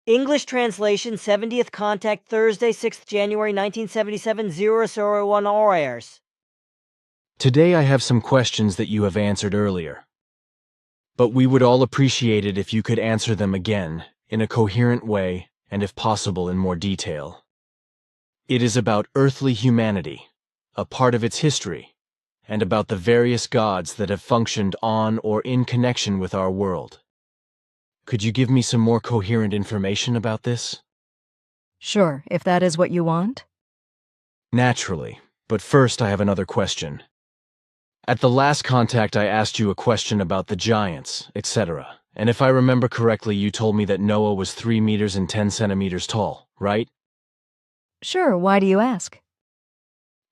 English translation, 70th contact, Thursday, 6th January 1977, 001 hours. Today I have some questions that you have answered earlier. But we would all appreciate it if you could answer them again, in a coherent way, and if possible in more detail. It is about earthly humanity, a part of its history, and about the various gods that have functioned on or in connection with our world. Could you give me some more coherent information about this? Sure, if that is what you want. Naturally, but first I have another question. At the last contact I asked you a question about the giants, etc., and if I remember correctly you told me that Noah was 3 meters and 10 centimeters tall, right? Sure, why do you ask?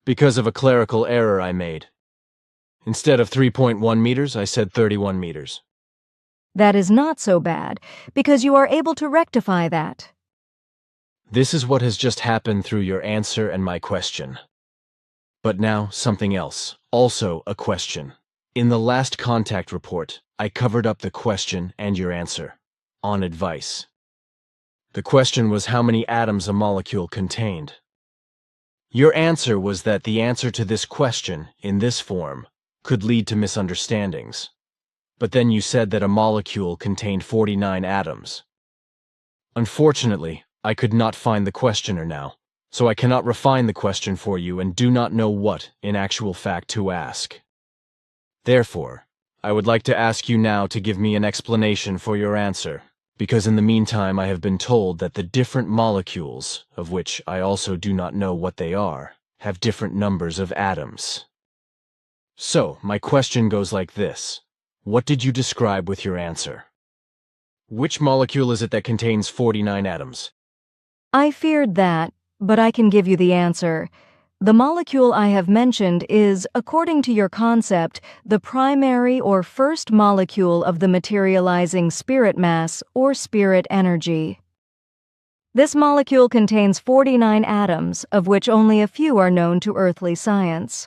Because of a clerical error I made. Instead of 3.1 meters, I said 31 meters. That is not so bad, because you are able to rectify that. This is what has just happened through your answer and my question. But now, something else. Also a question. In the last contact report, I covered up the question and your answer, on advice. The question was how many atoms a molecule contained. Your answer was that the answer to this question, in this form, could lead to misunderstandings. But then you said that a molecule contained 49 atoms. Unfortunately, I could not find the questioner now, so I cannot refine the question for you and do not know what, in actual fact, to ask. Therefore, I would like to ask you now to give me an explanation for your answer, because in the meantime I have been told that the different molecules, of which I also do not know what they are, have different numbers of atoms. So, my question goes like this. What did you describe with your answer? Which molecule is it that contains 49 atoms? I feared that, but I can give you the answer. The molecule I have mentioned is, according to your concept, the primary or first molecule of the materializing spirit mass or spirit energy. This molecule contains 49 atoms, of which only a few are known to earthly science.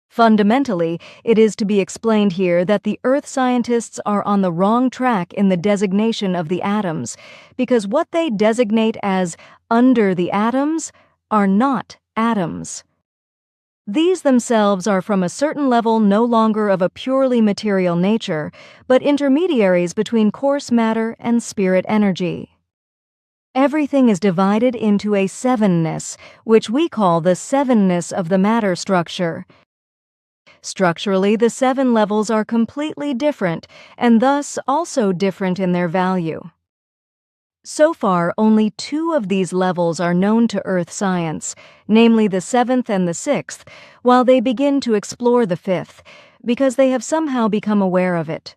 Fundamentally, it is to be explained here that the Earth scientists are on the wrong track in the designation of the atoms, because what they designate as under the atoms are not atoms. These themselves are from a certain level no longer of a purely material nature, but intermediaries between coarse matter and spirit energy. Everything is divided into a sevenness, which we call the sevenness of the matter structure. Structurally, the 7 levels are completely different, and thus also different in their value. So far, only 2 of these levels are known to Earth science, namely the 7th and the 6th, while they begin to explore the 5th, because they have somehow become aware of it.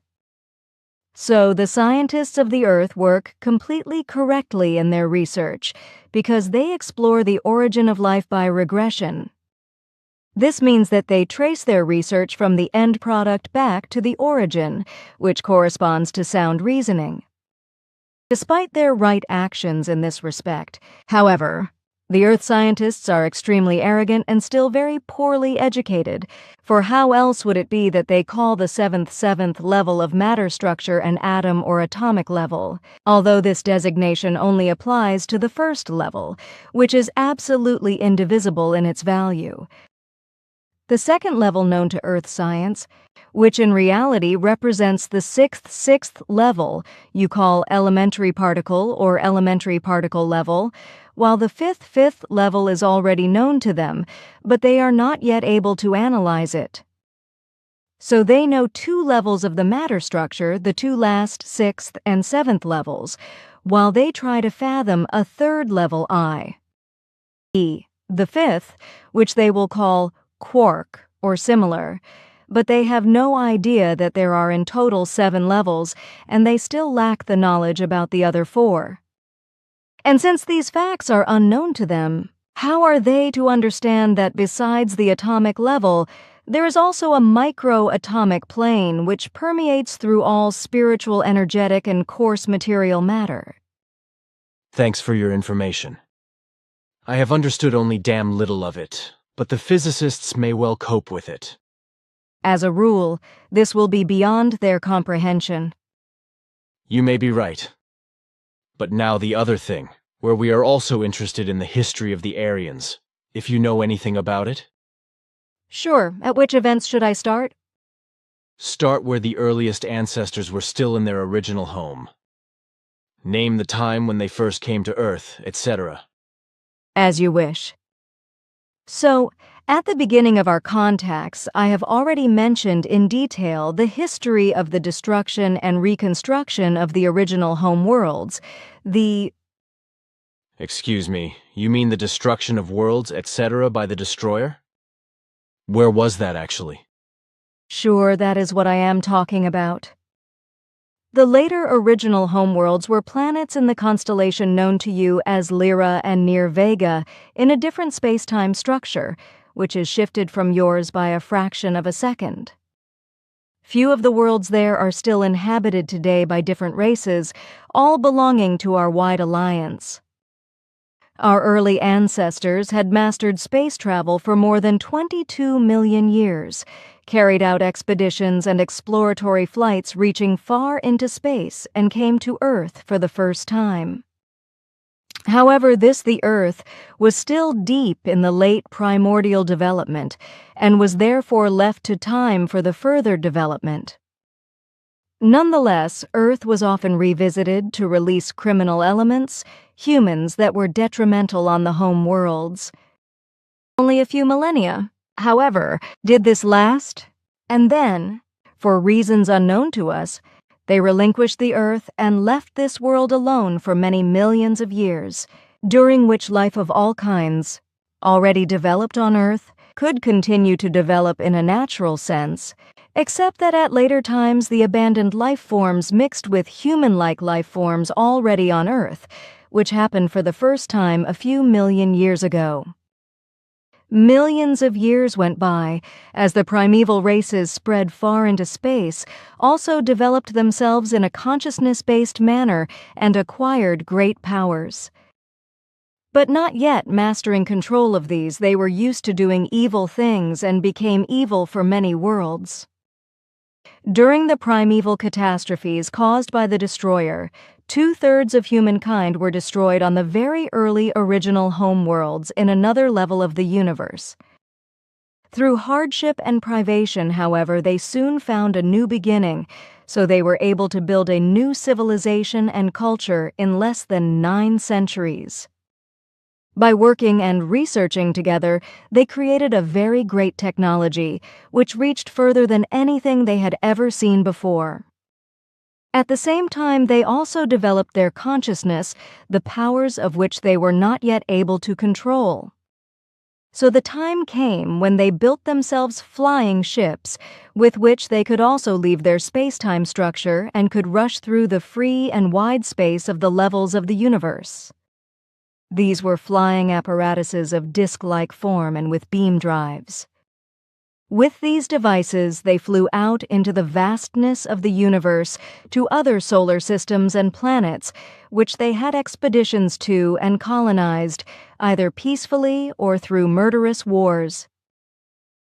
So the scientists of the Earth work completely correctly in their research, because they explore the origin of life by regression. This means that they trace their research from the end product back to the origin, which corresponds to sound reasoning. Despite their right actions in this respect, however, the Earth scientists are extremely arrogant and still very poorly educated, for how else would it be that they call the 7th level of matter structure an atom or atomic level, although this designation only applies to the first level, which is absolutely indivisible in its value. The second level known to Earth science, which in reality represents the 6th level, you call elementary particle or elementary particle level, while the 5th level is already known to them, but they are not yet able to analyze it. So they know 2 levels of the matter structure, the 2 last 6th and 7th levels, while they try to fathom a 3rd level the 5th, which they will call quark or similar, but they have no idea that there are in total 7 levels, and they still lack the knowledge about the other 4. And since these facts are unknown to them, how are they to understand that besides the atomic level, there is also a micro-atomic plane which permeates through all spiritual, energetic, and coarse material matter? Thanks for your information. I have understood only damn little of it, but the physicists may well cope with it. As a rule, this will be beyond their comprehension. You may be right. But now the other thing, where we are also interested in the history of the Aryans, if you know anything about it. Sure, at which events should I start? Start where the earliest ancestors were still in their original home. Name the time when they first came to Earth, etc. As you wish. So, at the beginning of our contacts, I have already mentioned in detail the history of the destruction and reconstruction of the original home worlds. Excuse me, you mean the destruction of worlds, etc. by the Destroyer? Where was that actually? Sure, that is what I am talking about. The later original homeworlds were planets in the constellation known to you as Lyra and near Vega in a different space-time structure, which is shifted from yours by a fraction of a second. Few of the worlds there are still inhabited today by different races, all belonging to our wide alliance. Our early ancestors had mastered space travel for more than 22 million years, carried out expeditions and exploratory flights reaching far into space, and came to Earth for the first time. However, the Earth, was still deep in the late primordial development and was therefore left to time for the further development. Nonetheless, Earth was often revisited to release criminal elements, humans that were detrimental on the home worlds. Only a few millennia, however, did this last, and then, for reasons unknown to us, they relinquished the Earth and left this world alone for many millions of years, during which life of all kinds, already developed on Earth, could continue to develop in a natural sense, except that at later times the abandoned life forms mixed with human-like life forms already on Earth, which happened for the first time a few million years ago. Millions of years went by as the primeval races spread far into space, also developed themselves in a consciousness-based manner and acquired great powers. But not yet mastering control of these, they were used to doing evil things and became evil for many worlds. During the primeval catastrophes caused by the Destroyer, 2/3 of humankind were destroyed on the very early original homeworlds in another level of the universe. Through hardship and privation, however, they soon found a new beginning, so they were able to build a new civilization and culture in less than 9 centuries. By working and researching together, they created a very great technology, which reached further than anything they had ever seen before. At the same time, they also developed their consciousness, the powers of which they were not yet able to control. So the time came when they built themselves flying ships, with which they could also leave their space-time structure and could rush through the free and wide space of the levels of the universe. These were flying apparatuses of disc-like form and with beam drives. With these devices, they flew out into the vastness of the universe to other solar systems and planets, which they had expeditions to and colonized, either peacefully or through murderous wars.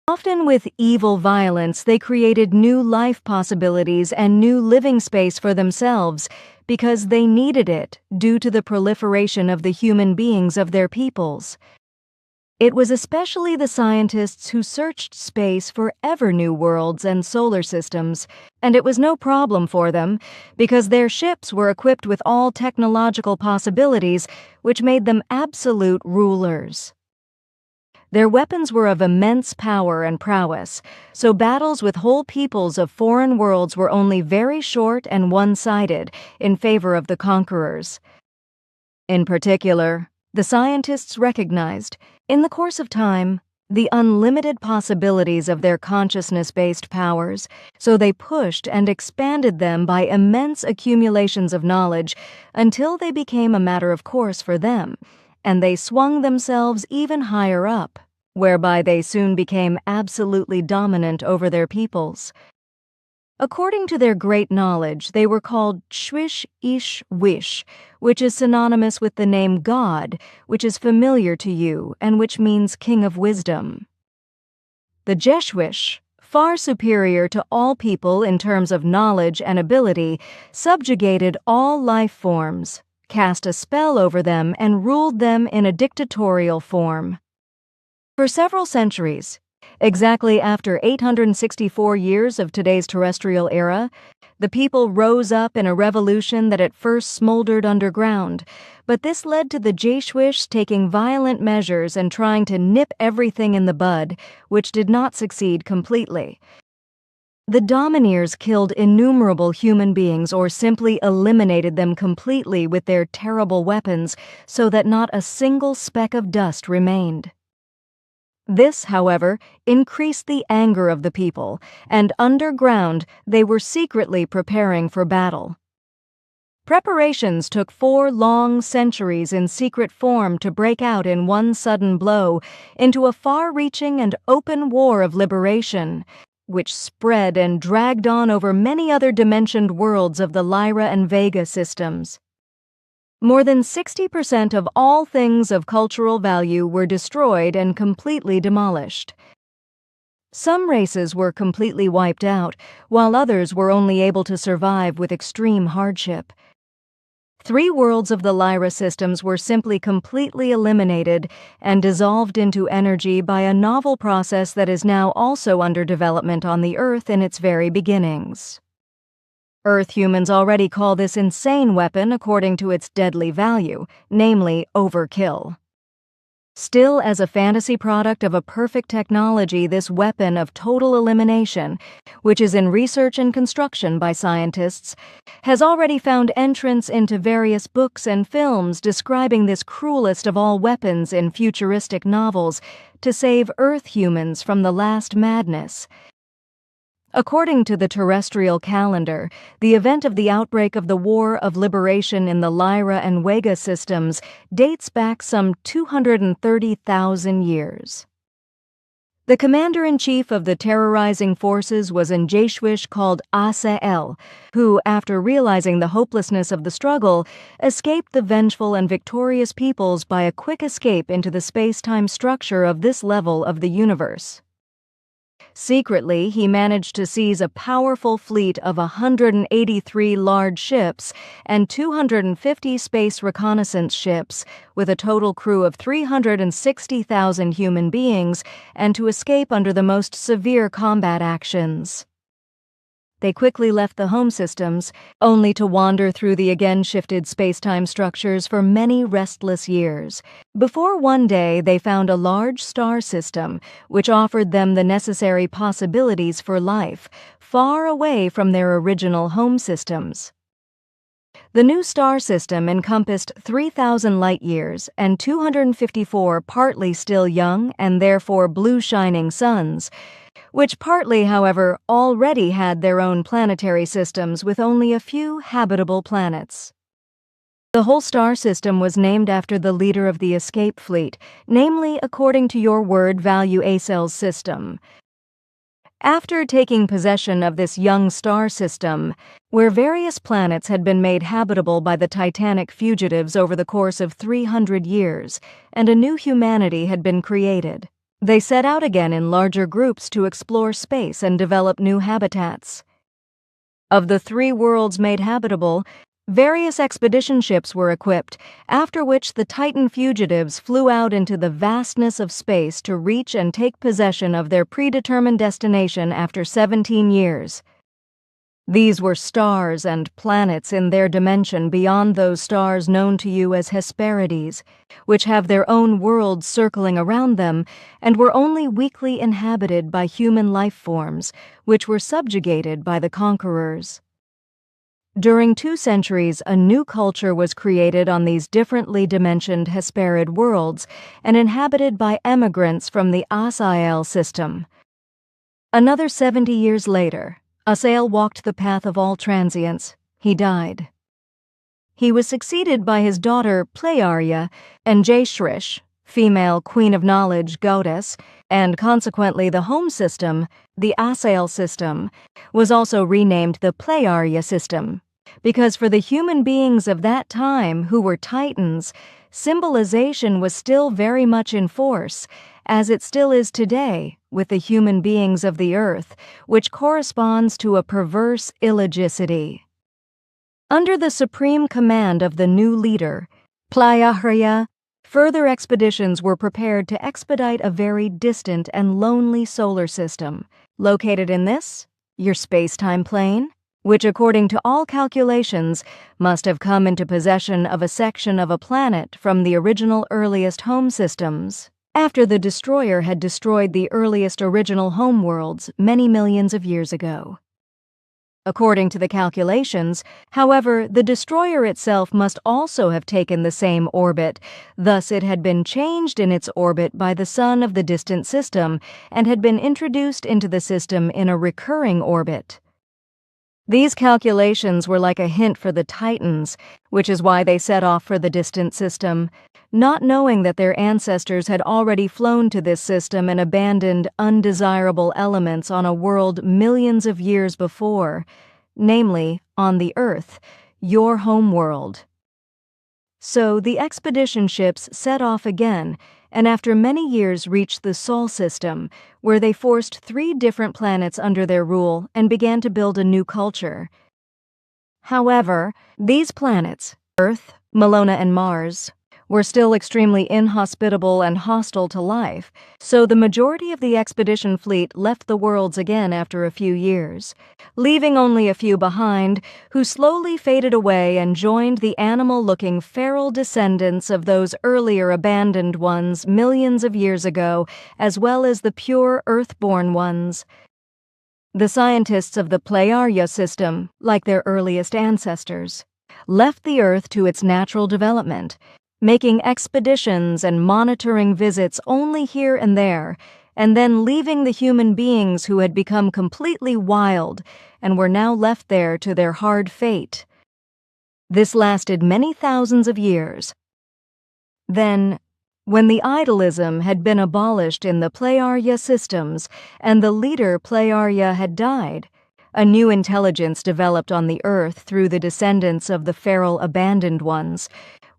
Often with evil violence, they created new life possibilities and new living space for themselves because they needed it due to the proliferation of the human beings of their peoples. It was especially the scientists who searched space for ever new worlds and solar systems, and it was no problem for them because their ships were equipped with all technological possibilities which made them absolute rulers. Their weapons were of immense power and prowess, so battles with whole peoples of foreign worlds were only very short and one-sided in favor of the conquerors. In particular, the scientists recognized, in the course of time, the unlimited possibilities of their consciousness-based powers, so they pushed and expanded them by immense accumulations of knowledge until they became a matter of course for them, and they swung themselves even higher up, whereby they soon became absolutely dominant over their peoples. According to their great knowledge, they were called Shwish Ish Wish, which is synonymous with the name God, which is familiar to you and which means King of Wisdom. The Jeshwish, far superior to all people in terms of knowledge and ability, subjugated all life forms, cast a spell over them, and ruled them in a dictatorial form. For several centuries, exactly after 864 years of today's terrestrial era, the people rose up in a revolution that at first smoldered underground, but this led to the Jesuits taking violent measures and trying to nip everything in the bud, which did not succeed completely. The domineers killed innumerable human beings or simply eliminated them completely with their terrible weapons so that not a single speck of dust remained. This, however, increased the anger of the people, and underground they were secretly preparing for battle. Preparations took 4 long centuries in secret form to break out in one sudden blow into a far-reaching and open war of liberation, which spread and dragged on over many other dimensioned worlds of the Lyra and Vega systems. More than 60% of all things of cultural value were destroyed and completely demolished. Some races were completely wiped out, while others were only able to survive with extreme hardship. 3 worlds of the Lyra systems were simply completely eliminated and dissolved into energy by a novel process that is now also under development on the Earth in its very beginnings. Earth humans already call this insane weapon according to its deadly value, namely overkill. Still, as a fantasy product of a perfect technology, this weapon of total elimination, which is in research and construction by scientists, has already found entrance into various books and films describing this cruelest of all weapons in futuristic novels to save Earth humans from the last madness. According to the terrestrial calendar, the event of the outbreak of the War of Liberation in the Lyra and Vega systems dates back some 230,000 years. The commander-in-chief of the terrorizing forces was an Jesuit called Asael, who, after realizing the hopelessness of the struggle, escaped the vengeful and victorious peoples by a quick escape into the space-time structure of this level of the universe. Secretly, he managed to seize a powerful fleet of 183 large ships and 250 space reconnaissance ships, with a total crew of 360,000 human beings, and to escape under the most severe combat actions. They quickly left the home systems, only to wander through the again-shifted space-time structures for many restless years, before one day they found a large star system which offered them the necessary possibilities for life, far away from their original home systems. The new star system encompassed 3,000 light-years and 254 partly still young and therefore blue-shining suns, which partly, however, already had their own planetary systems with only a few habitable planets. The whole star system was named after the leader of the escape fleet, namely according to your word value Asael's system. After taking possession of this young star system, where various planets had been made habitable by the Titanic fugitives over the course of 300 years, and a new humanity had been created, they set out again in larger groups to explore space and develop new habitats. Of the 3 worlds made habitable, various expedition ships were equipped, after which the Titan fugitives flew out into the vastness of space to reach and take possession of their predetermined destination after 17 years. These were stars and planets in their dimension beyond those stars known to you as Hesperides, which have their own worlds circling around them and were only weakly inhabited by human life forms, which were subjugated by the conquerors. During 2 centuries, a new culture was created on these differently dimensioned Hesperid worlds and inhabited by emigrants from the Asael system. Another 70 years later, Asael walked the path of all transients. He died. He was succeeded by his daughter Plearia and Jaeshrish, female queen of knowledge goddess, and consequently the home system, the Asael system, was also renamed the Plearia system, because for the human beings of that time who were Titans, symbolization was still very much in force, as it still is today with the human beings of the earth, which corresponds to a perverse illogicity. Under the supreme command of the new leader, Playa, further expeditions were prepared to expedite a very distant and lonely solar system, located in this, your space-time plane, which according to all calculations must have come into possession of a section of a planet from the original earliest home systems, after the destroyer had destroyed the earliest original homeworlds many millions of years ago. According to the calculations, however, the destroyer itself must also have taken the same orbit, thus it had been changed in its orbit by the sun of the distant system and had been introduced into the system in a recurring orbit. These calculations were like a hint for the Titans, which is why they set off for the distant system, not knowing that their ancestors had already flown to this system and abandoned undesirable elements on a world millions of years before, namely, on the Earth, your home world. So the expedition ships set off again, and after many years reached the Sol system, where they forced 3 different planets under their rule and began to build a new culture. However, these planets, Earth, Melona, and Mars, were still extremely inhospitable and hostile to life, so the majority of the expedition fleet left the worlds again after a few years, leaving only a few behind, who slowly faded away and joined the animal-looking feral descendants of those earlier abandoned ones millions of years ago, as well as the pure Earth-born ones. The scientists of the Playa system, like their earliest ancestors, left the Earth to its natural development, making expeditions and monitoring visits only here and there, and then leaving the human beings who had become completely wild and were now left there to their hard fate. This lasted many thousands of years. Then, when the idolism had been abolished in the Playa systems and the leader Playa had died, a new intelligence developed on the Earth through the descendants of the feral abandoned ones,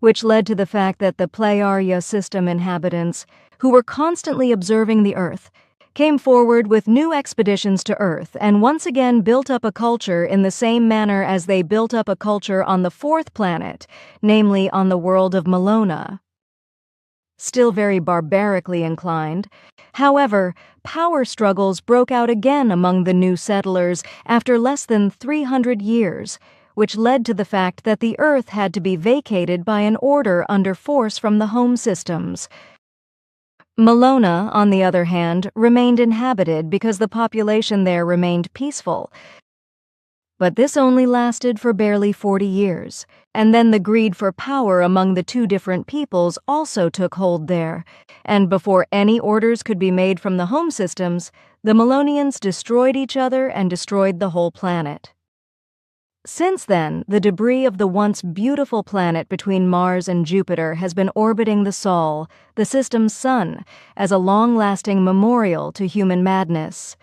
which led to the fact that the Playa system inhabitants, who were constantly observing the Earth, came forward with new expeditions to Earth and once again built up a culture in the same manner as they built up a culture on the 4th planet, namely on the world of Melona. Still very barbarically inclined, however, power struggles broke out again among the new settlers after less than 300 years, which led to the fact that the Earth had to be vacated by an order under force from the home systems. Melona, on the other hand, remained inhabited because the population there remained peaceful. But this only lasted for barely 40 years, and then the greed for power among the 2 different peoples also took hold there, and before any orders could be made from the home systems, the Melonians destroyed each other and destroyed the whole planet. Since then, the debris of the once beautiful planet between Mars and Jupiter has been orbiting the Sol, the system's sun, as a long-lasting memorial to human madness.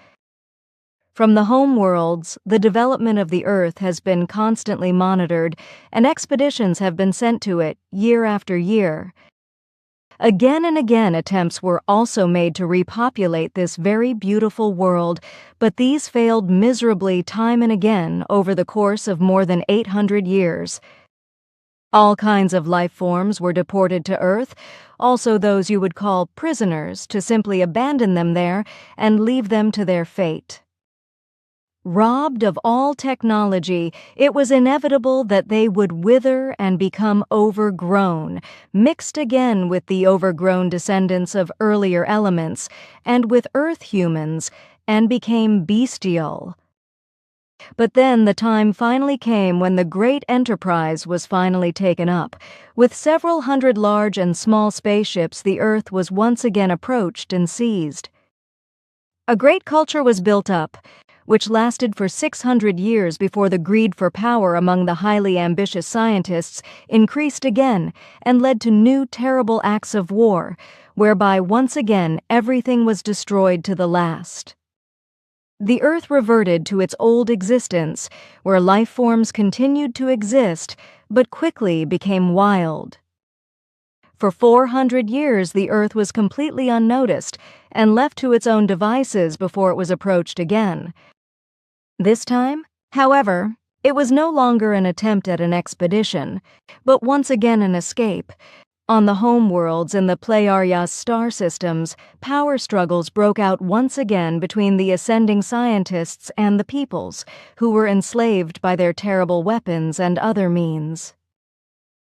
From the home worlds, the development of the Earth has been constantly monitored, and expeditions have been sent to it year after year. Again and again attempts were also made to repopulate this very beautiful world, but these failed miserably time and again over the course of more than 800 years. All kinds of life forms were deported to Earth, also those you would call prisoners, to simply abandon them there and leave them to their fate. Robbed of all technology, it was inevitable that they would wither and become overgrown, mixed again with the overgrown descendants of earlier elements, and with Earth humans, and became bestial. But then the time finally came when the great enterprise was finally taken up. With several hundred large and small spaceships, the Earth was once again approached and seized. A great culture was built up, which lasted for 600 years before the greed for power among the highly ambitious scientists increased again and led to new terrible acts of war, whereby once again everything was destroyed to the last. The Earth reverted to its old existence, where life forms continued to exist, but quickly became wild. For 400 years the Earth was completely unnoticed and left to its own devices before it was approached again. This time, however, It was no longer an attempt at an expedition, but once again an escape. On the homeworlds in the Pleiades star systems, power struggles broke out once again between the ascending scientists and the peoples, who were enslaved by their terrible weapons and other means.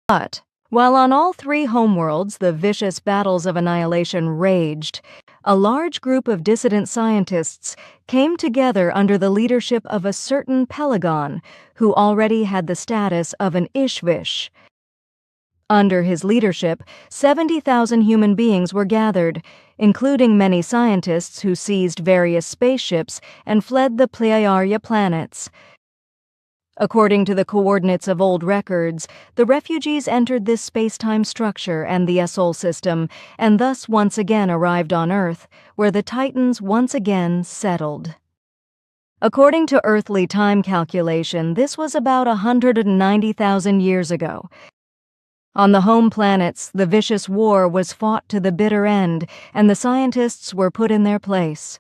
But, while on all three homeworlds the vicious battles of annihilation raged, a large group of dissident scientists came together under the leadership of a certain Pelagon, who already had the status of an Ishvish. Under his leadership, 70,000 human beings were gathered, including many scientists who seized various spaceships and fled the Pleiaria planets. According to the coordinates of old records, the refugees entered this space-time structure and the Sol system, and thus once again arrived on Earth, where the Titans once again settled. According to earthly time calculation, this was about 190,000 years ago. On the home planets, the vicious war was fought to the bitter end, and the scientists were put in their place.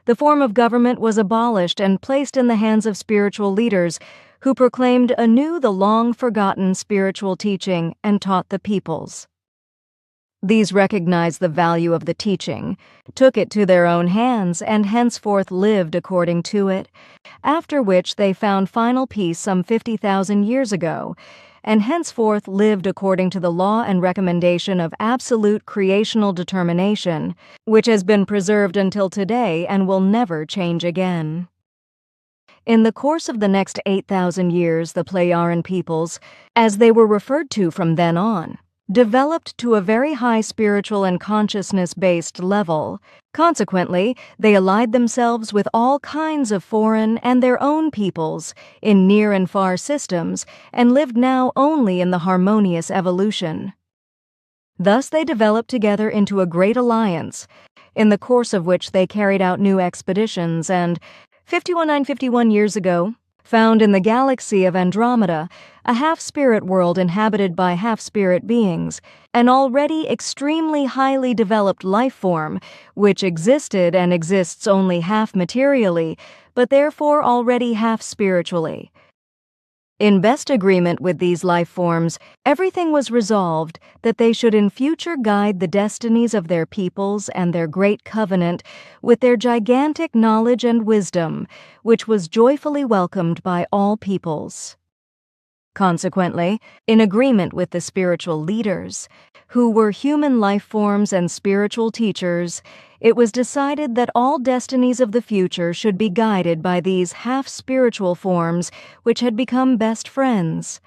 The form of government was abolished and placed in the hands of spiritual leaders who proclaimed anew the long-forgotten spiritual teaching and taught the peoples. These recognized the value of the teaching, took it to their own hands, and henceforth lived according to it, after which they found final peace some 50,000 years ago, and henceforth lived according to the law and recommendation of absolute creational determination, which has been preserved until today and will never change again. In the course of the next 8,000 years, the Pleiaran peoples, as they were referred to from then on, developed to a very high spiritual and consciousness-based level. Consequently, they allied themselves with all kinds of foreign and their own peoples in near and far systems and lived now only in the harmonious evolution. Thus they developed together into a great alliance, in the course of which they carried out new expeditions and, 51,951 years ago, found in the galaxy of Andromeda a half-spirit world inhabited by half-spirit beings, an already extremely highly developed life form, which existed and exists only half-materially, but therefore already half-spiritually. In best agreement with these life forms, everything was resolved that they should in future guide the destinies of their peoples and their great covenant with their gigantic knowledge and wisdom, which was joyfully welcomed by all peoples. Consequently, in agreement with the spiritual leaders, who were human life forms and spiritual teachers, it was decided that all destinies of the future should be guided by these half-spiritual forms which had become best friends.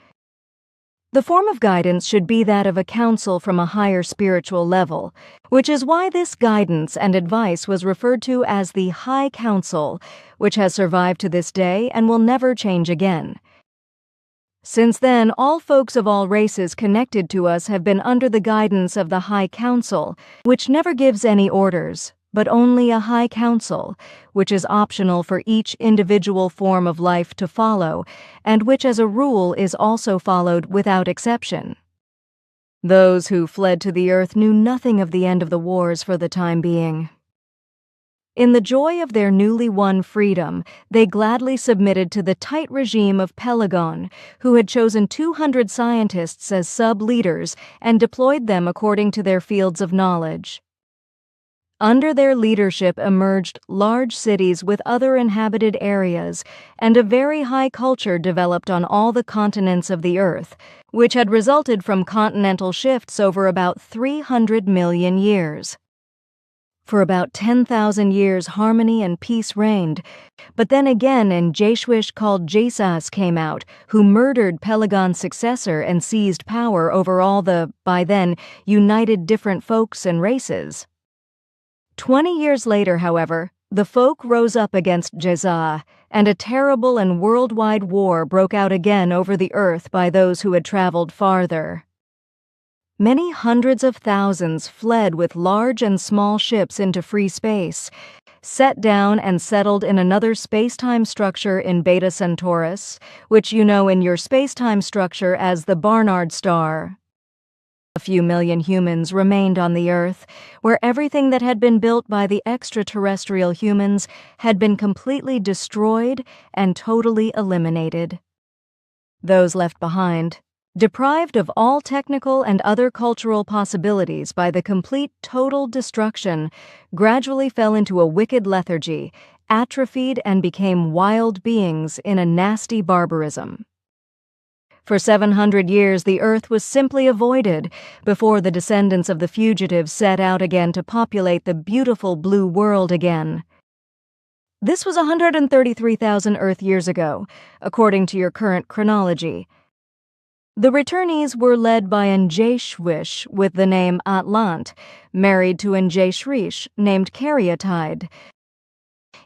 The form of guidance should be that of a counsel from a higher spiritual level, which is why this guidance and advice was referred to as the High Council, which has survived to this day and will never change again. Since then, all folks of all races connected to us have been under the guidance of the High Council, which never gives any orders, but only a High Council, which is optional for each individual form of life to follow, and which as a rule is also followed without exception. Those who fled to the earth knew nothing of the end of the wars for the time being. In the joy of their newly won freedom, they gladly submitted to the tight regime of Pelagon, who had chosen 200 scientists as sub-leaders and deployed them according to their fields of knowledge. Under their leadership emerged large cities with other inhabited areas, and a very high culture developed on all the continents of the earth, which had resulted from continental shifts over about 300 million years. For about 10,000 years harmony and peace reigned, but then again an Jeshwish called Jasas came out, who murdered Pelagon's successor and seized power over all the, by then, united different folks and races. 20 years later, however, the folk rose up against Jeza, and a terrible and worldwide war broke out again over the earth by those who had traveled farther. Many hundreds of thousands fled with large and small ships into free space, set down and settled in another space-time structure in Beta Centaurus, which you know in your space-time structure as the Barnard star. A few million humans remained on the Earth, where everything that had been built by the extraterrestrial humans had been completely destroyed and totally eliminated. Those left behind, deprived of all technical and other cultural possibilities by the complete total destruction, gradually fell into a wicked lethargy, atrophied, and became wild beings in a nasty barbarism. For 700 years, the Earth was simply avoided before the descendants of the fugitives set out again to populate the beautiful blue world again. This was 133,000 Earth years ago, according to your current chronology. The returnees were led by an Jeshwish with the name Atlant, married to an Jeshrish named Caryatide.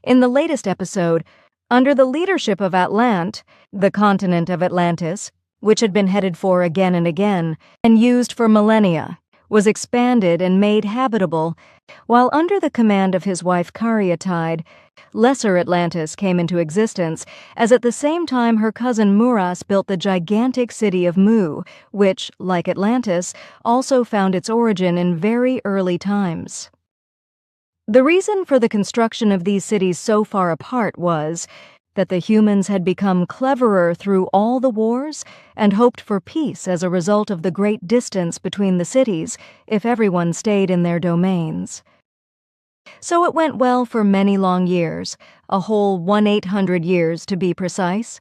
In the latest episode, under the leadership of Atlant, the continent of Atlantis, which had been headed for again and again, and used for millennia, was expanded and made habitable, while under the command of his wife Caryatide, Lesser Atlantis came into existence, as at the same time her cousin Muras built the gigantic city of Mu, which, like Atlantis, also found its origin in very early times. The reason for the construction of these cities so far apart was that the humans had become cleverer through all the wars and hoped for peace as a result of the great distance between the cities if everyone stayed in their domains. So it went well for many long years, a whole 1,800 years to be precise.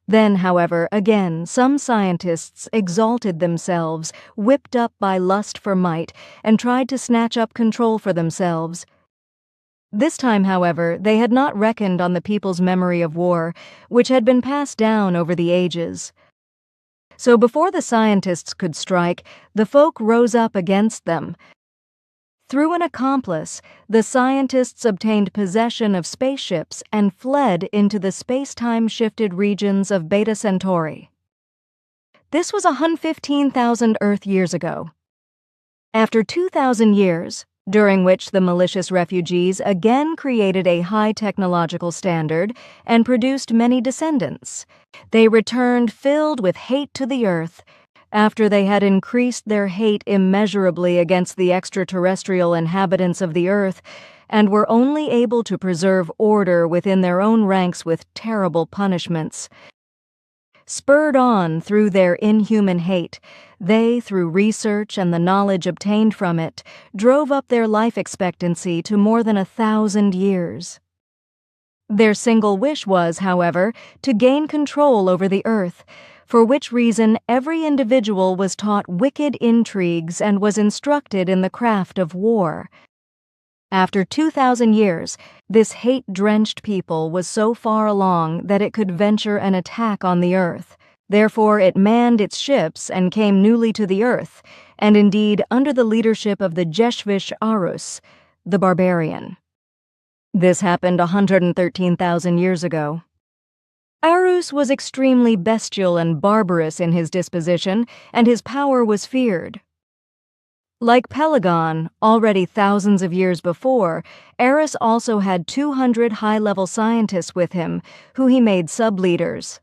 Then, however, again, some scientists exalted themselves, whipped up by lust for might, and tried to snatch up control for themselves. This time, however, they had not reckoned on the people's memory of war, which had been passed down over the ages. So before the scientists could strike, the folk rose up against them. Through an accomplice, the scientists obtained possession of spaceships and fled into the space-time-shifted regions of Beta Centauri. This was 115,000 Earth years ago. After 2,000 years, during which the malicious refugees again created a high technological standard and produced many descendants, they returned filled with hate to the Earth, after they had increased their hate immeasurably against the extraterrestrial inhabitants of the Earth and were only able to preserve order within their own ranks with terrible punishments. Spurred on through their inhuman hate, they, through research and the knowledge obtained from it, drove up their life expectancy to more than 1,000 years. Their single wish was, however, to gain control over the Earth, for which reason every individual was taught wicked intrigues and was instructed in the craft of war. After 2,000 years, this hate-drenched people was so far along that it could venture an attack on the Earth. Therefore it manned its ships and came newly to the Earth, and indeed under the leadership of the Jeshvish Arus, the barbarian. This happened 113,000 years ago. Arus was extremely bestial and barbarous in his disposition, and his power was feared. Like Pelagon, already thousands of years before, Eris also had 200 high-level scientists with him, who he made sub-leaders.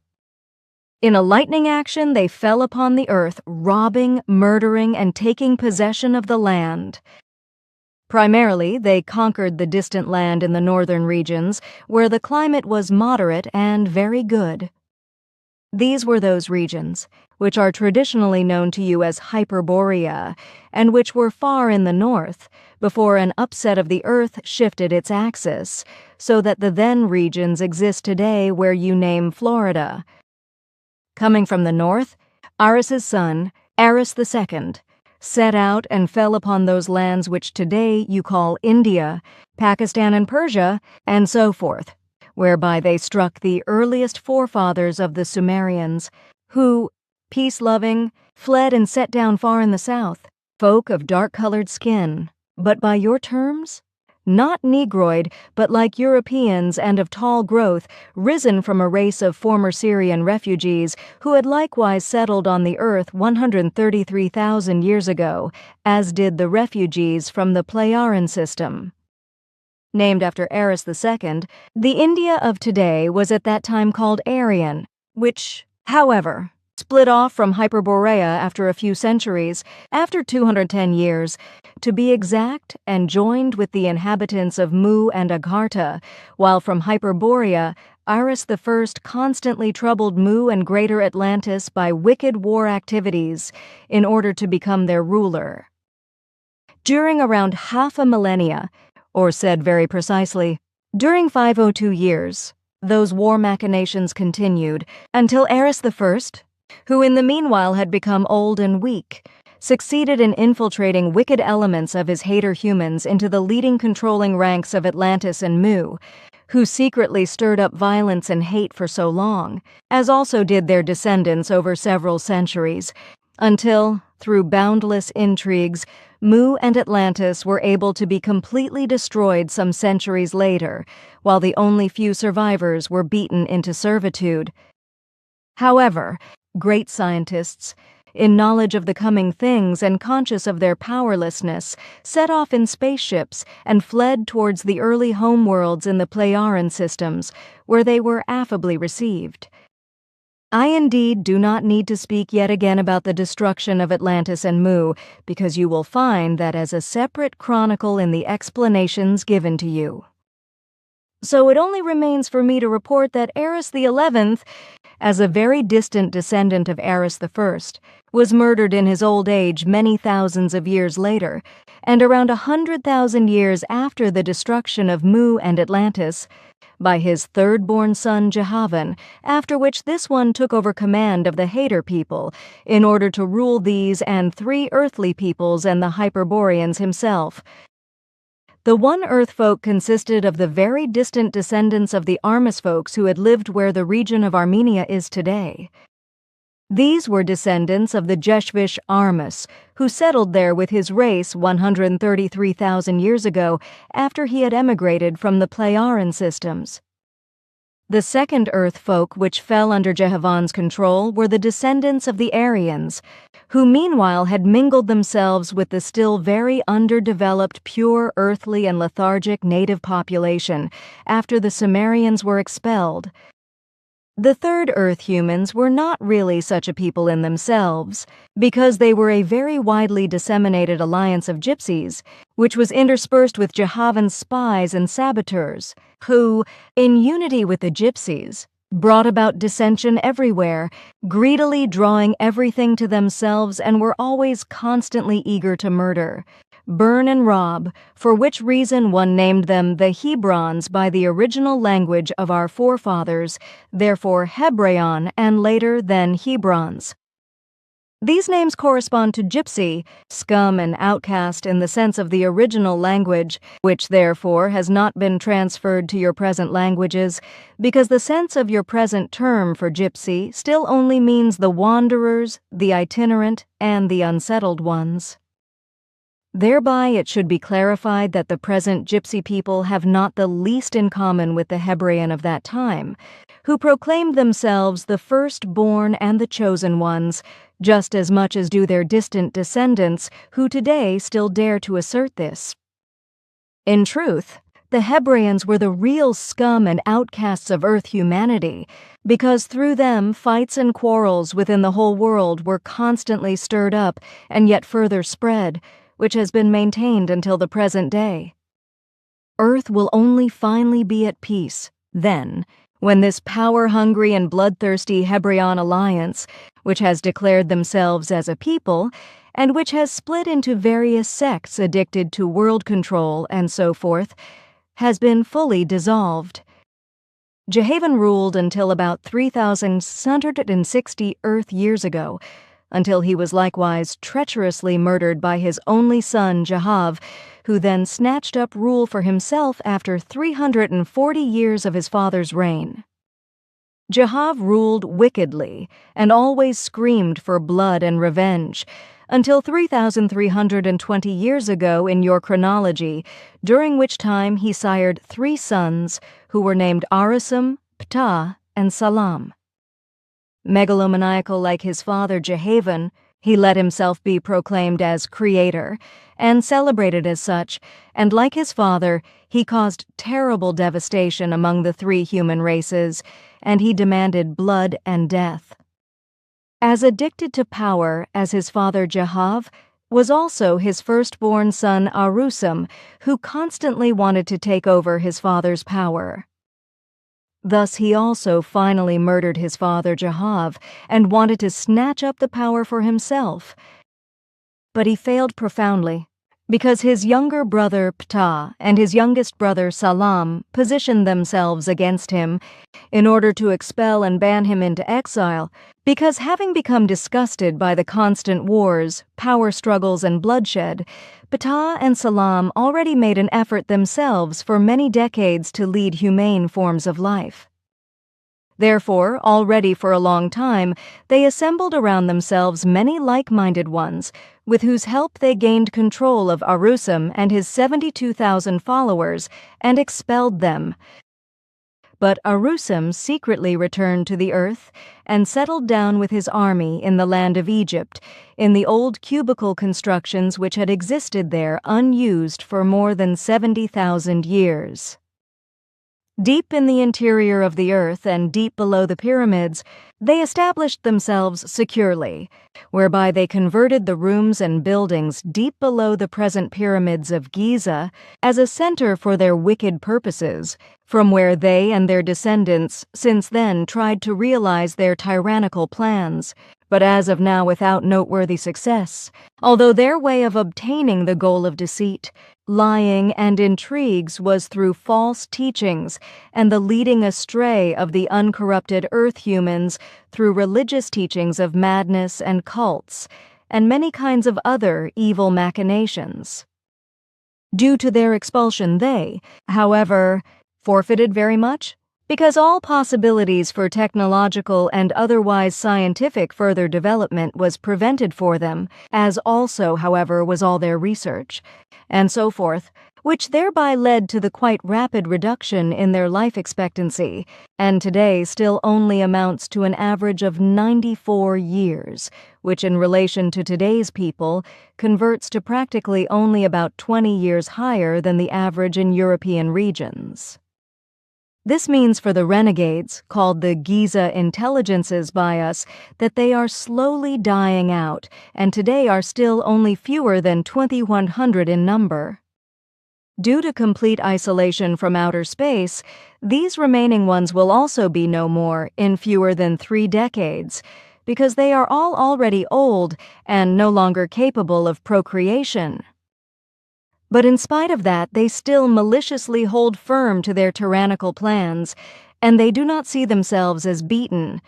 In a lightning action, they fell upon the Earth, robbing, murdering, and taking possession of the land. Primarily, they conquered the distant land in the northern regions, where the climate was moderate and very good. These were those regions, which are traditionally known to you as Hyperborea, and which were far in the north, before an upset of the Earth shifted its axis, so that the then regions exist today where you name Florida. Coming from the north, Aris's son, Aris II, set out and fell upon those lands which today you call India, Pakistan and Persia, and so forth, whereby they struck the earliest forefathers of the Sumerians, who, peace-loving, fled and set down far in the south, folk of dark-colored skin, but by your terms, not Negroid, but like Europeans and of tall growth, risen from a race of former Syrian refugees who had likewise settled on the earth 133,000 years ago, as did the refugees from the Pleiaren system. Named after Aris II, the India of today was at that time called Aryan, which, however, split off from Hyperborea after a few centuries, after 210 years, to be exact, and joined with the inhabitants of Mu and Agartha, while from Hyperborea, Iris I constantly troubled Mu and Greater Atlantis by wicked war activities in order to become their ruler. During around half a millennia, or said very precisely, during 502 years, those war machinations continued until Eris I, who in the meanwhile had become old and weak, succeeded in infiltrating wicked elements of his hater humans into the leading controlling ranks of Atlantis and Mu, who secretly stirred up violence and hate for so long, as also did their descendants over several centuries, until, through boundless intrigues, Mu and Atlantis were able to be completely destroyed some centuries later, while the only few survivors were beaten into servitude. However, great scientists, in knowledge of the coming things and conscious of their powerlessness, set off in spaceships and fled towards the early homeworlds in the Pleiaren systems, where they were affably received. I indeed do not need to speak yet again about the destruction of Atlantis and Mu, because you will find that as a separate chronicle in the explanations given to you. So it only remains for me to report that Eris XI, as a very distant descendant of Eris I, was murdered in his old age many thousands of years later, and around 100,000 years after the destruction of Mu and Atlantis, by his third-born son Jehavan, after which this one took over command of the Hater people in order to rule these and 3 earthly peoples and the Hyperboreans himself. The one Earth folk consisted of the very distant descendants of the Armus folks who had lived where the region of Armenia is today. These were descendants of the Jeshvish Armus, who settled there with his race 133,000 years ago after he had emigrated from the Pleiaren systems. The second Earth folk which fell under Jehavan's control were the descendants of the Aryans, who meanwhile had mingled themselves with the still very underdeveloped pure earthly and lethargic native population after the Sumerians were expelled. The third Earth humans were not really such a people in themselves, because they were a very widely disseminated alliance of gypsies, which was interspersed with Jehavan's spies and saboteurs, who, in unity with the gypsies, brought about dissension everywhere, greedily drawing everything to themselves, and were always constantly eager to murder, burn and rob, for which reason one named them the Hebrons by the original language of our forefathers, therefore Hebraion, and later then Hebrons. These names correspond to gypsy, scum and outcast in the sense of the original language, which therefore has not been transferred to your present languages, because the sense of your present term for gypsy still only means the wanderers, the itinerant, and the unsettled ones. Thereby it should be clarified that the present gypsy people have not the least in common with the Hebraian of that time, who proclaimed themselves the firstborn and the chosen ones, just as much as do their distant descendants, who today still dare to assert this. In truth, the Hebraians were the real scum and outcasts of Earth humanity, because through them fights and quarrels within the whole world were constantly stirred up and yet further spread, which has been maintained until the present day. Earth will only finally be at peace, then, when this power-hungry and bloodthirsty Hebraian alliance, which has declared themselves as a people, and which has split into various sects addicted to world control and so forth, has been fully dissolved. Jehavan ruled until about 3,660 Earth years ago, until he was likewise treacherously murdered by his only son Jehav, who then snatched up rule for himself after 340 years of his father's reign. Jehav ruled wickedly and always screamed for blood and revenge, until 3,320 years ago in your chronology, during which time he sired 3 sons who were named Arisam, Ptah, and Salam. Megalomaniacal like his father Jehavan, he let himself be proclaimed as creator and celebrated as such, and like his father, he caused terrible devastation among the 3 human races, and he demanded blood and death. as addicted to power as his father Jehav, was also his firstborn son Arusam, who constantly wanted to take over his father's power. Thus he also finally murdered his father Jehav and wanted to snatch up the power for himself. But he failed profoundly, because his younger brother Ptah and his youngest brother Salam positioned themselves against him in order to expel and ban him into exile, because having become disgusted by the constant wars, power struggles, and bloodshed, Ptah and Salam already made an effort themselves for many decades to lead humane forms of life. Therefore, already for a long time, they assembled around themselves many like-minded ones, with whose help they gained control of Arusam and his 72,000 followers and expelled them. But Arusam secretly returned to the earth and settled down with his army in the land of Egypt, in the old cubicle constructions which had existed there unused for more than 70,000 years. Deep in the interior of the earth and deep below the pyramids, they established themselves securely, whereby they converted the rooms and buildings deep below the present pyramids of Giza as a center for their wicked purposes, from where they and their descendants since then tried to realize their tyrannical plans, but as of now without noteworthy success, although their way of obtaining the goal of deceit, lying, and intrigues was through false teachings and the leading astray of the uncorrupted earth humans through religious teachings of madness and cults, and many kinds of other evil machinations. Due to their expulsion they, however, forfeited very much, because all possibilities for technological and otherwise scientific further development was prevented for them, as also, however, was all their research, and so forth, which thereby led to the quite rapid reduction in their life expectancy, and today still only amounts to an average of 94 years, which in relation to today's people converts to practically only about 20 years higher than the average in European regions. This means for the renegades, called the Giza intelligences by us, that they are slowly dying out, and today are still only fewer than 2,100 in number. Due to complete isolation from outer space, these remaining ones will also be no more in fewer than 3 decades, because they are all already old and no longer capable of procreation. But in spite of that, they still maliciously hold firm to their tyrannical plans, and they do not see themselves as beaten.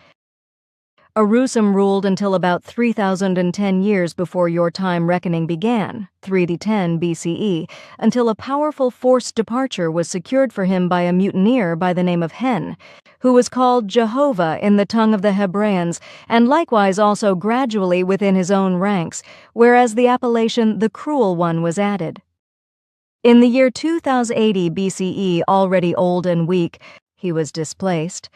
Arusam ruled until about 3,010 years before your time reckoning began, 310 BCE, until a powerful forced departure was secured for him by a mutineer by the name of Hen, who was called Jehovah in the tongue of the Hebraeans, and likewise also gradually within his own ranks, whereas the appellation the Cruel One was added. In the year 2080 BCE, already old and weak, he was displaced,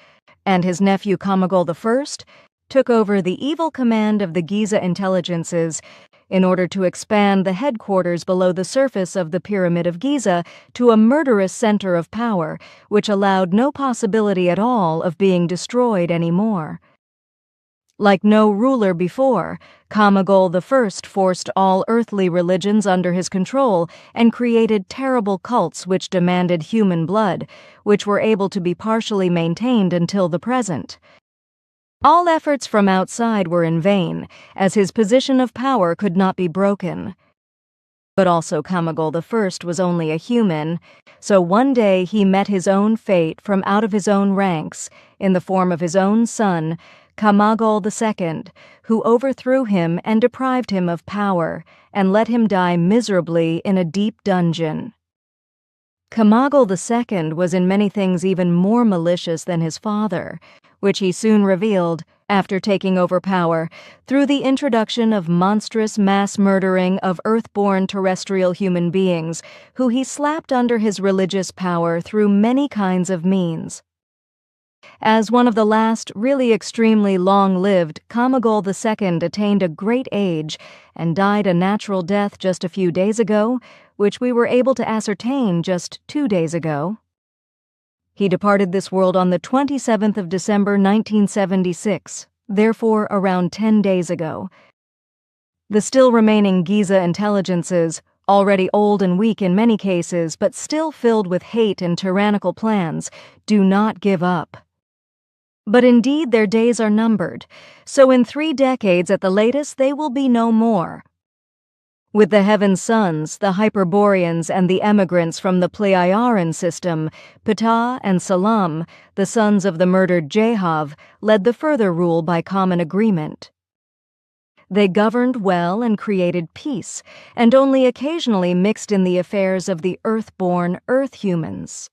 and his nephew Kamagol I took over the evil command of the Giza intelligences in order to expand the headquarters below the surface of the Pyramid of Giza to a murderous center of power, which allowed no possibility at all of being destroyed anymore. Like no ruler before, Kamagol I forced all earthly religions under his control and created terrible cults which demanded human blood, which were able to be partially maintained until the present. All efforts from outside were in vain, as his position of power could not be broken. But also Kamagol I was only a human, so one day he met his own fate from out of his own ranks, in the form of his own son, Kamagol II, who overthrew him and deprived him of power, and let him die miserably in a deep dungeon. Kamagol II was in many things even more malicious than his father, which he soon revealed, after taking over power, through the introduction of monstrous mass murdering of earth-born terrestrial human beings, who he slapped under his religious power through many kinds of means. As one of the last really extremely long-lived, Kamagol II attained a great age and died a natural death just a few days ago, which we were able to ascertain just 2 days ago. He departed this world on the 27th of December 1976. therefore around 10 days ago. The still remaining Giza intelligences, already old and weak in many cases but still filled with hate and tyrannical plans, do not give up. But indeed their days are numbered, so in 3 decades at the latest they will be no more. With the Heaven Sons, the Hyperboreans, and the emigrants from the Pleiaran system, Ptah and Salam, the sons of the murdered Jehav, led the further rule by common agreement. They governed well and created peace, and only occasionally mixed in the affairs of the earth-born earth humans.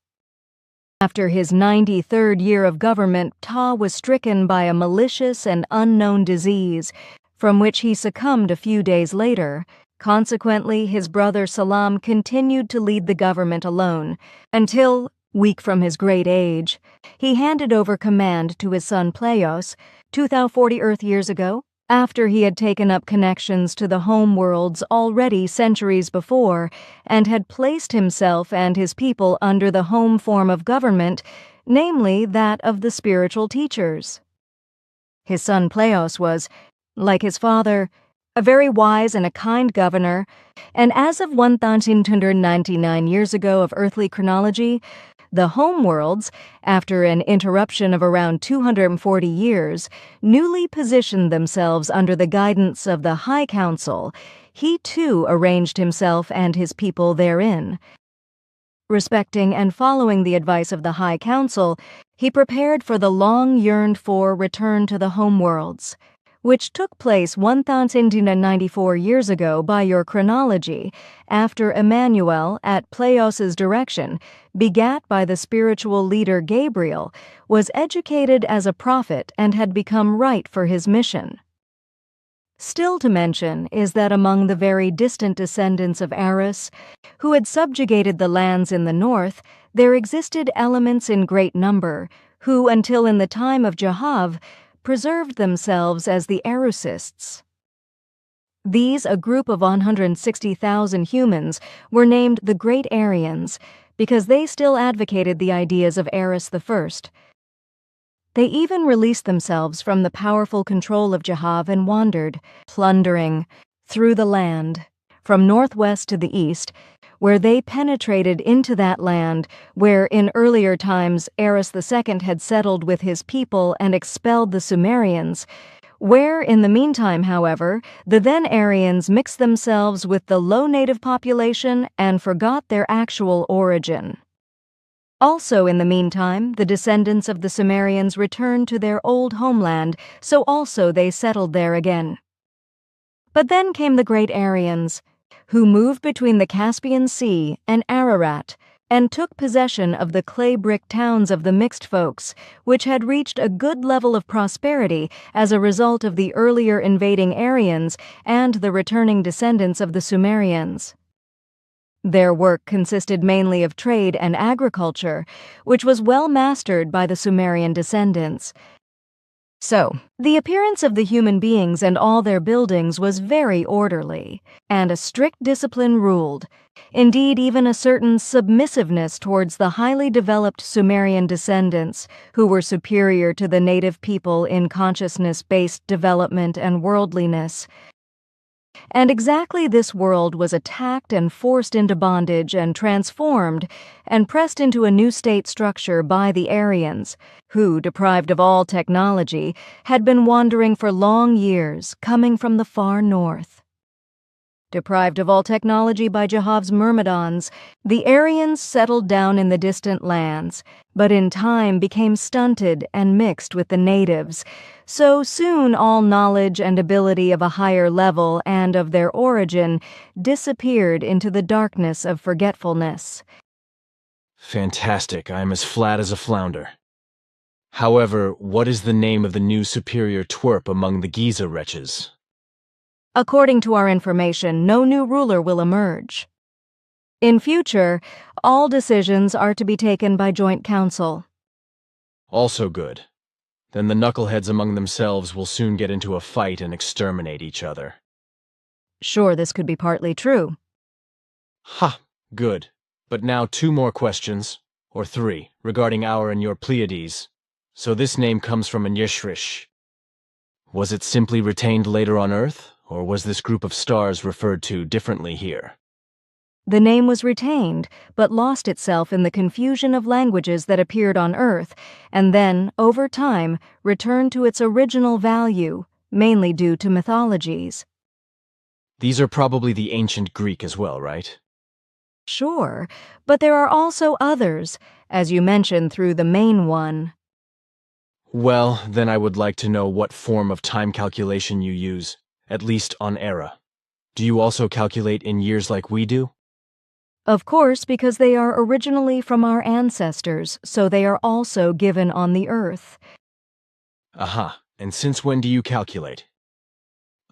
After his 93rd year of government, Ptah was stricken by a malicious and unknown disease, from which he succumbed a few days later. Consequently, his brother Salam continued to lead the government alone, until, weak from his great age, he handed over command to his son Pleios 2040 Earth years ago, after he had taken up connections to the home worlds already centuries before, and had placed himself and his people under the home form of government, namely that of the spiritual teachers. His son Pleios was, like his father, a very wise and a kind governor, and as of 1,299 years ago of earthly chronology, the homeworlds, after an interruption of around 240 years, newly positioned themselves under the guidance of the High Council. He too arranged himself and his people therein. Respecting and following the advice of the High Council, he prepared for the long-yearned-for return to the homeworlds, which took place 1,094 years ago by your chronology, after Emmanuel, at Pleios's direction, begat by the spiritual leader Gabriel, was educated as a prophet and had become right for his mission. Still to mention is that among the very distant descendants of Eris, who had subjugated the lands in the north, there existed elements in great number, who, until in the time of Jehav, preserved themselves as the Erusists. These, a group of 160,000 humans, were named the Great Aryans because they still advocated the ideas of Eris I. They even released themselves from the powerful control of Jehav and wandered, plundering, through the land, from northwest to the east, where they penetrated into that land where in earlier times Eris II had settled with his people and expelled the Sumerians, where in the meantime, however, the then Aryans mixed themselves with the low native population and forgot their actual origin. Also in the meantime, the descendants of the Sumerians returned to their old homeland, so also they settled there again. But then came the Great Aryans, who moved between the Caspian Sea and Ararat, and took possession of the clay-brick towns of the mixed folks, which had reached a good level of prosperity as a result of the earlier invading Aryans and the returning descendants of the Sumerians. Their work consisted mainly of trade and agriculture, which was well mastered by the Sumerian descendants. So, the appearance of the human beings and all their buildings was very orderly, and a strict discipline ruled. Indeed, even a certain submissiveness towards the highly developed Sumerian descendants, who were superior to the native people in consciousness-based development and worldliness. And exactly this world was attacked and forced into bondage and transformed and pressed into a new state structure by the Aryans, who, deprived of all technology, had been wandering for long years, coming from the far north. Deprived of all technology by Jehovah's Myrmidons, the Aryans settled down in the distant lands, but in time became stunted and mixed with the natives, so soon all knowledge and ability of a higher level and of their origin disappeared into the darkness of forgetfulness. Fantastic, I am as flat as a flounder. However, what is the name of the new superior twerp among the Giza wretches? According to our information, no new ruler will emerge. In future, all decisions are to be taken by joint council. Also good. Then the knuckleheads among themselves will soon get into a fight and exterminate each other. Sure, this could be partly true. Ha! Good. But now 2 more questions, or 3, regarding our and your Pleiades. So this name comes from an Yeshrish. Was it simply retained later on Earth, or was this group of stars referred to differently here? The name was retained, but lost itself in the confusion of languages that appeared on Earth, and then, over time, returned to its original value, mainly due to mythologies. These are probably the ancient Greek as well, right? Sure, but there are also others, as you mentioned through the main one. Well, then I would like to know what form of time calculation you use, at least on era. Do you also calculate in years like we do? Of course, because they are originally from our ancestors, so they are also given on the Earth. Aha, and since when do you calculate?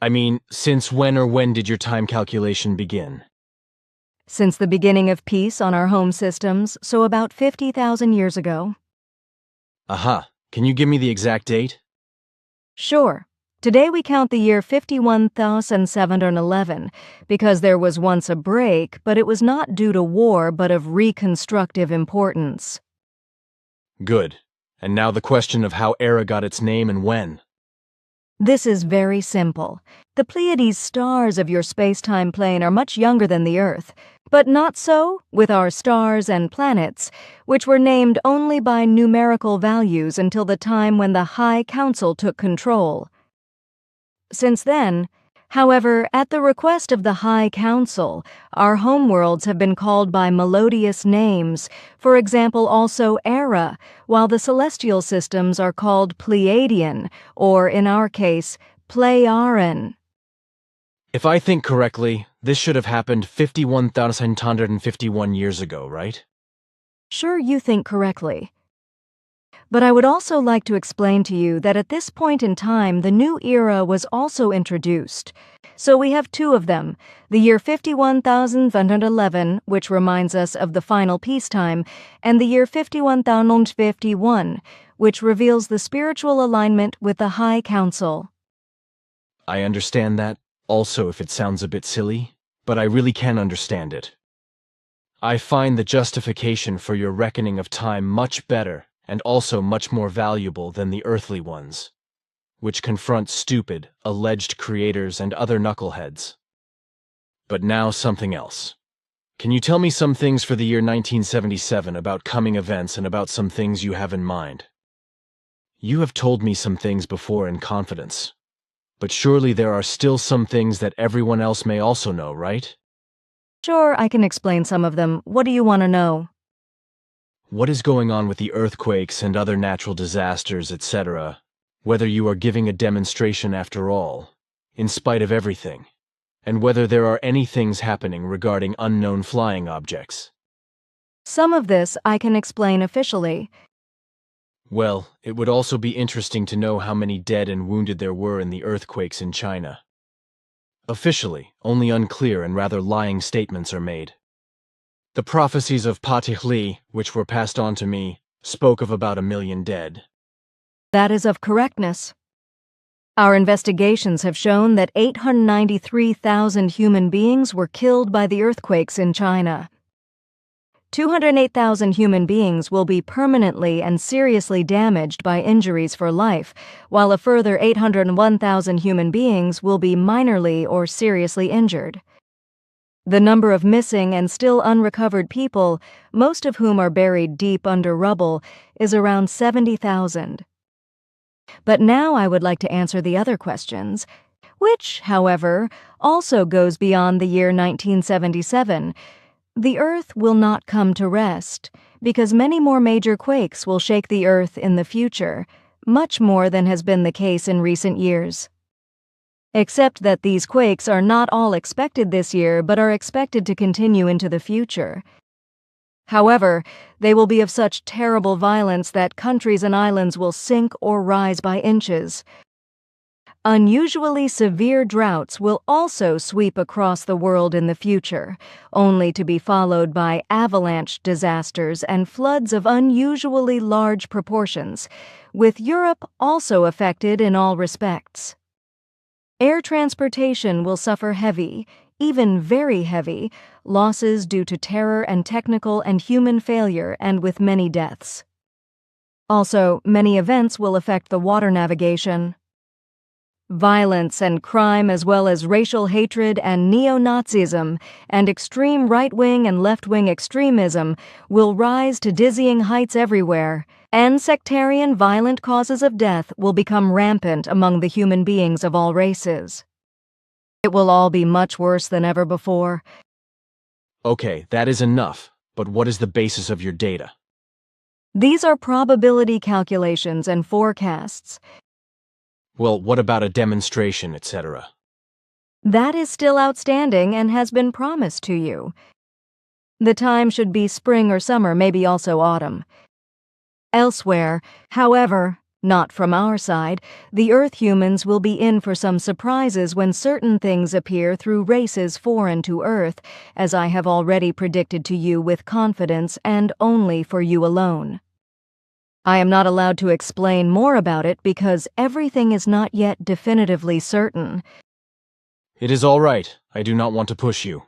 I mean, since when or when did your time calculation begin? Since the beginning of peace on our home systems, so about 50,000 years ago. Aha, can you give me the exact date? Sure. Today we count the year 51,711 because there was once a break, but it was not due to war but of reconstructive importance. Good. And now the question of how Era got its name and when. This is very simple. The Pleiades stars of your space-time plane are much younger than the Earth, but not so with our stars and planets, which were named only by numerical values until the time when the High Council took control. Since then, however, at the request of the High Council, our homeworlds have been called by melodious names, for example also Era, while the celestial systems are called Pleiadian, or in our case, Pleiaren. If I think correctly, this should have happened 51,151 years ago, right? Sure, you think correctly. But I would also like to explain to you that at this point in time, the new era was also introduced. So we have two of them, the year 51,111, which reminds us of the final peacetime, and the year 51,051, which reveals the spiritual alignment with the High Council. I understand that, also if it sounds a bit silly, but I really can understand it. I find the justification for your reckoning of time much better and also much more valuable than the earthly ones, which confront stupid, alleged creators and other knuckleheads. But now something else. Can you tell me some things for the year 1977 about coming events and about some things you have in mind? You have told me some things before in confidence, but surely there are still some things that everyone else may also know, right? Sure, I can explain some of them. What do you want to know? What is going on with the earthquakes and other natural disasters, etc., whether you are giving a demonstration after all, in spite of everything, and whether there are any things happening regarding unknown flying objects? Some of this I can explain officially. Well, it would also be interesting to know how many dead and wounded there were in the earthquakes in China. Officially, only unclear and rather lying statements are made. The prophecies of Patih Li, which were passed on to me, spoke of about 1 million dead. That is of correctness. Our investigations have shown that 893,000 human beings were killed by the earthquakes in China. 208,000 human beings will be permanently and seriously damaged by injuries for life, while a further 801,000 human beings will be minorly or seriously injured. The number of missing and still unrecovered people, most of whom are buried deep under rubble, is around 70,000. But now I would like to answer the other questions, which, however, also goes beyond the year 1977. The Earth will not come to rest, because many more major quakes will shake the Earth in the future, much more than has been the case in recent years. Except that these quakes are not all expected this year but are expected to continue into the future. However, they will be of such terrible violence that countries and islands will sink or rise by inches. Unusually severe droughts will also sweep across the world in the future, only to be followed by avalanche disasters and floods of unusually large proportions, with Europe also affected in all respects. Air transportation will suffer heavy, even very heavy, losses due to terror and technical and human failure and with many deaths. Also, many events will affect the water navigation. Violence and crime, as well as racial hatred and neo-Nazism and extreme right-wing and left-wing extremism, will rise to dizzying heights everywhere, and sectarian violent causes of death will become rampant among the human beings of all races. It will all be much worse than ever before. Okay, that is enough, but what is the basis of your data? These are probability calculations and forecasts. Well, what about a demonstration, etc.? That is still outstanding and has been promised to you. The time should be spring or summer, maybe also autumn. Elsewhere, however, not from our side, the Earth humans will be in for some surprises when certain things appear through races foreign to Earth, as I have already predicted to you with confidence and only for you alone. I am not allowed to explain more about it because everything is not yet definitively certain. It is all right. I do not want to push you.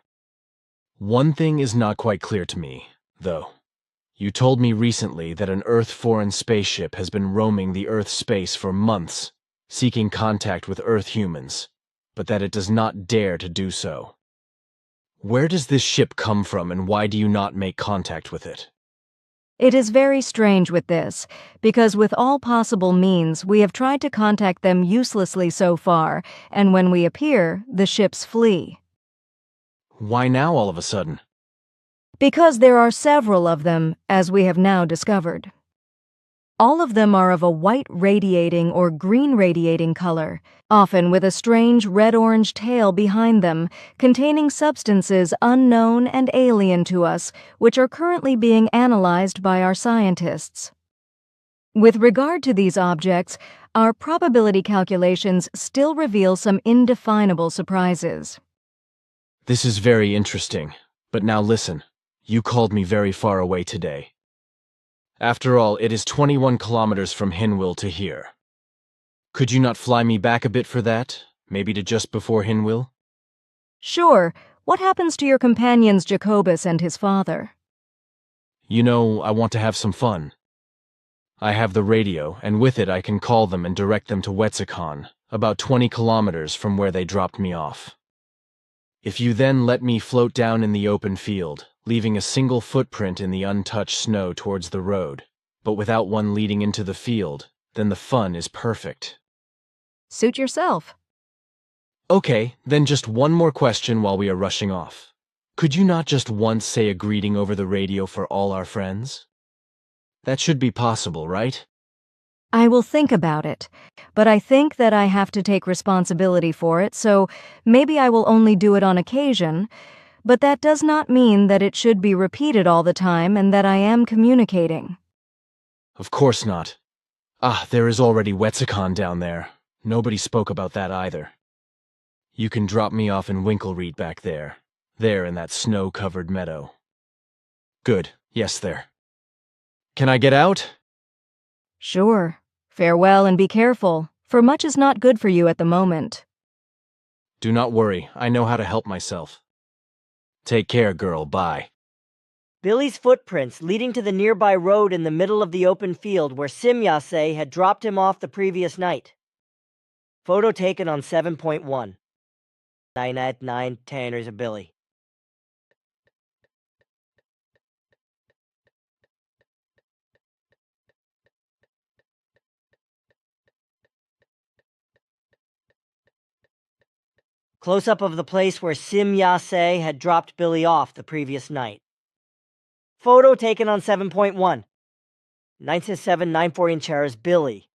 One thing is not quite clear to me, though. You told me recently that an Earth-foreign spaceship has been roaming the Earth space for months, seeking contact with Earth humans, but that it does not dare to do so. Where does this ship come from, and why do you not make contact with it? It is very strange with this, because with all possible means we have tried to contact them uselessly so far, and when we appear, the ships flee. Why now all of a sudden? Because there are several of them, as we have now discovered. All of them are of a white radiating or green radiating color, often with a strange red-orange tail behind them, containing substances unknown and alien to us, which are currently being analyzed by our scientists. With regard to these objects, our probability calculations still reveal some indefinable surprises. This is very interesting, but now listen. You called me very far away today. After all, it is 21 kilometers from Hinwil to here. Could you not fly me back a bit for that? Maybe to just before Hinwil? Sure. What happens to your companions Jacobus and his father? You know, I want to have some fun. I have the radio, and with it I can call them and direct them to Wetzikon, about 20 kilometers from where they dropped me off. If you then let me float down in the open field, leaving a single footprint in the untouched snow towards the road, but without one leading into the field, then the fun is perfect. Suit yourself. Okay, then just one more question while we are rushing off. Could you not just once say a greeting over the radio for all our friends? That should be possible, right? I will think about it, but I think that I have to take responsibility for it, so maybe I will only do it on occasion, but that does not mean that it should be repeated all the time and that I am communicating. Of course not. Ah, there is already Wetzikon down there. Nobody spoke about that either. You can drop me off in Winklereed back there in that snow-covered meadow. Good, yes there. Can I get out? Sure. Farewell and be careful, for much is not good for you at the moment. Do not worry, I know how to help myself. Take care, girl, bye. Billy's footprints leading to the nearby road in the middle of the open field where Simyase had dropped him off the previous night. Photo taken on 7.1. 9 at 9, Tanner's a Billy. Close-up of the place where Simyase had dropped Billy off the previous night. Photo taken on 7.1. 9 to 7, 9 4 inch Billy.